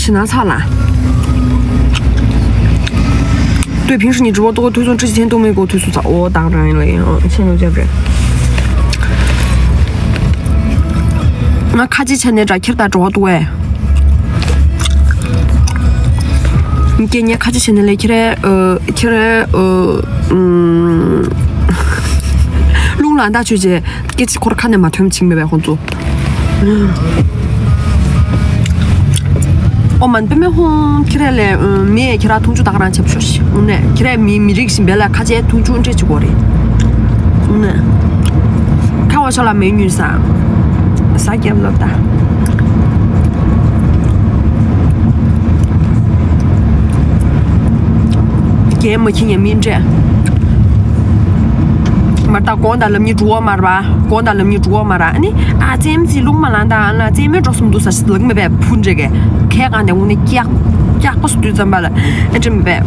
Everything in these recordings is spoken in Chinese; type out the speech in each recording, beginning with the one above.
去哪操啦？对，平时你直播都会推送，这几天都没给我推送早，我打个仗了呀，现在就这。那卡几钱的这起打多多哎？你给你卡几钱的来起来龙兰大学姐给起可看的嘛，他们请没白红做。我们这边红起来嘞，没起来通知大家去不熟悉，呢，起来没这个性别来卡些通知这几个的，呢，开玩笑啦，美女噻，啥也不打。也没听见名字，嘛打光打那么多嘛是吧？光打那么多嘛啦，你啊这么子弄嘛啦的，那这么着什么都是那个没办碰这个，看看的我那假不是对怎么了？那这没办，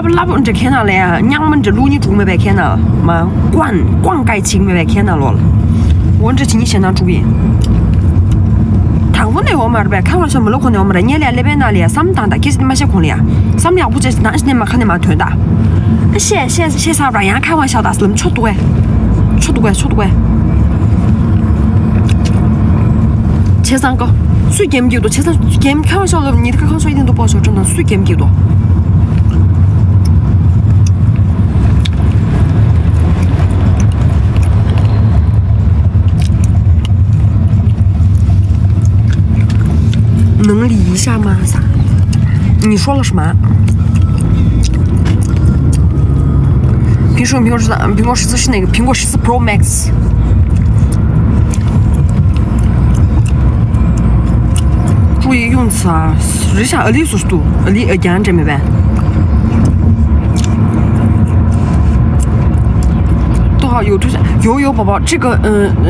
拉不这看到了呀？娘们这路你住没办看到嘛？广改情没办看到了，我这请你现场注意。我那我嘛呗，开玩笑没了可能我们的，你连那边那里三档的，其实你们些可能呀，三秒不接，但是你们肯定蛮团的。写啥玩意儿？开玩笑的，是那么出多哎。前3个，水 game 几多？前3 game 开玩笑的，你这个开玩笑一点都不好笑，真的水 game 几多？能理一下吗？啥？你说了什么？苹果14是哪个？苹果14 Pro Max。注意用词啊！日下里速度，里讲这没办。多好有推荐，有宝宝，这个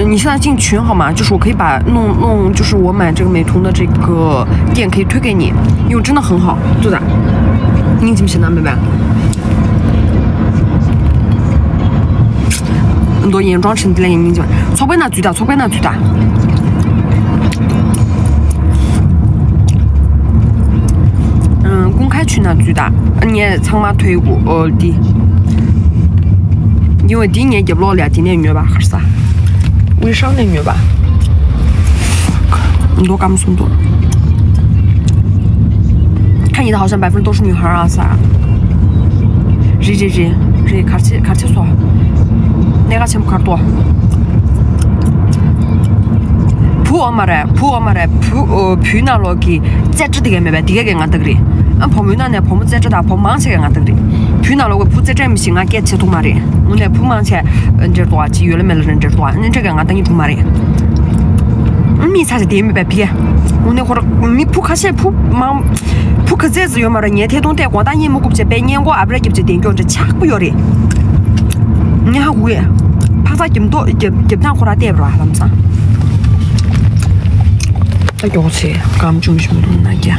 你现在进群好吗？就是我可以把弄，就是我买这个美瞳的这个店可以推给你，因为真的很好，对的。你怎么想的，妹妹？很多眼妆成的来眼睛，错怪那最大。公开群那最大，你长码推过的。因为第一年接不了2年月吧，还是啥？微商的月吧。多干么什么多？看你的好像100%都是女孩啊啥？热卡起说，哪个钱不卡多？普嘛嘞，普那罗给在这点没办，第一个俺得的。泡沫那泡沫在这打泡忙起俺得的。普那罗个普在这没行啊，给钱多嘛的。我那普忙起，这多几月了没了人这多，你这个俺等于多嘛的。你才是点没办比。我那会儿你普卡些普忙普克这子有嘛的，年天东带光大年么过不去，100年过啊不是给不起点叫这掐不要的。你还会，怕啥这么多，给不上回来带不着，他们啥？这要吃，刚就什么东那家。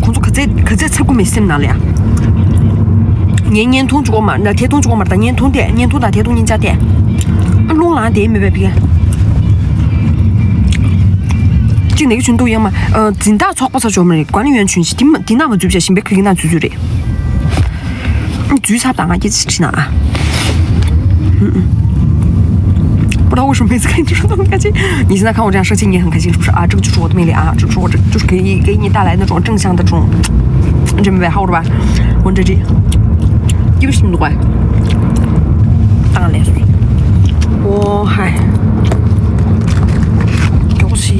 工作可在吃过没什么那里啊？年通做嘛，那天通做嘛，但年通的天通人家的，弄烂的没办法。进那个群都一样嘛，进到超不超群嘛的管理员群是顶那么最不行，别可以那最的。你最差档啊，也是去哪啊？不知道为什么每次看你这种都很开心。你现在看我这样生气，你也很开心是不是啊？这个就是我的魅力啊！这个是我就是可以给你带来那种正向的这种，这明白好了吧？我这有什么多怪？当然来说，我还就是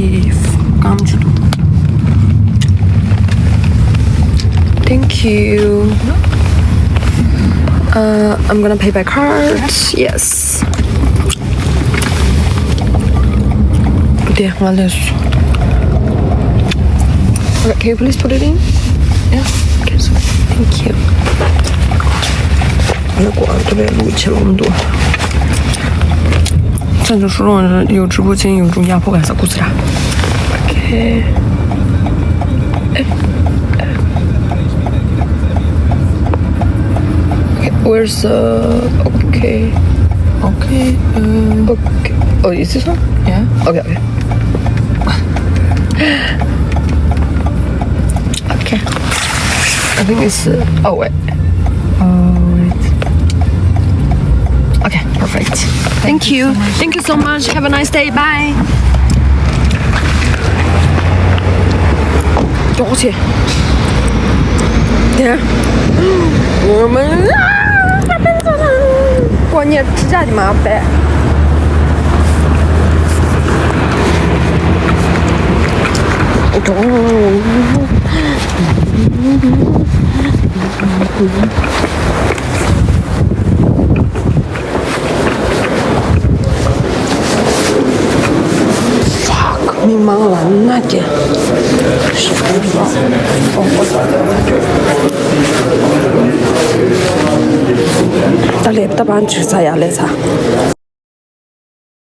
刚知道。Thank you. I'm gonna pay by card. Yes. 对，我来说。Okay, can you please put it in? Yeah. Okay, so thank you. 那果然这边录起了那么多。这就说有直播间有种压迫感，啥故事啊 ？Okay. Okay, where's okay? Okay. Okay. Oh, is this one? Yeah. Okay, okay. Okay. I think it's. Oh, wait. Okay, perfect. Thank you. Thank you so much. Have a nice day. Bye. 多少钱？对，我们过年指甲的麻烦。Fuck，迷茫了那点。大列不打板吃啥呀？来啥？